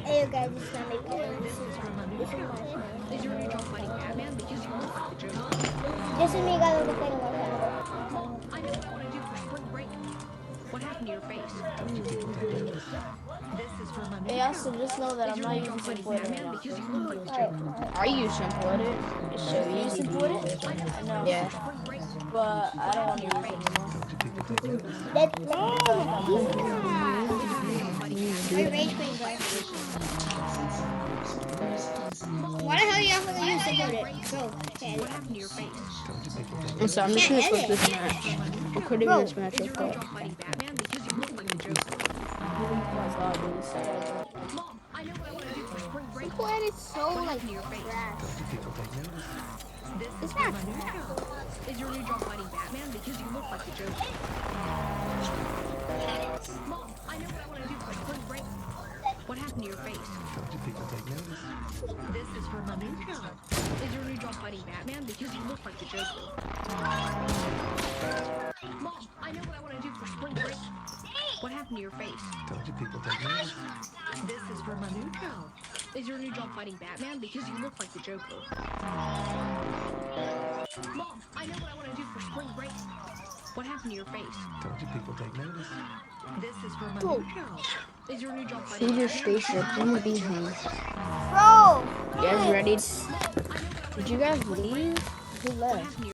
Hey, you guys, it's not making This is from a new channel. Is your new job fighting Batman because you look like the Joker? This is me, guys, with the thing on my Mom, I know what I want to do for spring break. What happened to your face? This is from a new Hey, also channel. just know that Is I'm your not new job using fighting simple edit right Batman now. because you look like the Joker? Alright, I use simple edit. It's so easy. You simple edit? I know what I want to do Yeah, for spring break. but I What don't want happened to to your use it face? anymore. that's I feel like I'm man. late. Is your new job fighting Batman My because rage you queen, look like guys. the Joker? Mom, Why the hell I are know y'all what I gonna want to do use for simple spring edit? break. Bro, can't What edit. happened to your face? I'm sorry, I'm just Can't gonna flip this edit. This is match. from a new channel. Recording Bro, this match Is real your new quick. job fighting Batman because you look like the Joker? Oh my god, dude, this is Mom, I know what I want to do for spring break. simple edit's so What like happened to your face? trash. This is It's from not a new trash. channel. Is your new job fighting Batman because you look like the Joker? Mom, I know what I want to do for spring break. What happened to your face? This is from a new channel. Is your new job fighting Batman because you look like the Joker? Mom, I know what I want to do for spring break. What happened to your face? This is from a new channel. Is your new job fighting Batman because you look like the Joker? Mom, I know what I want to do for spring break. What happened to your face? This is from a Bro, new channel. Is your new job fighting see your Batman because spaceship. you I'm look gonna like the be Joker? home. bro, You guys ready? Mom, I know what I want Did to you do for guys spring break. leave? Who What left? happened to your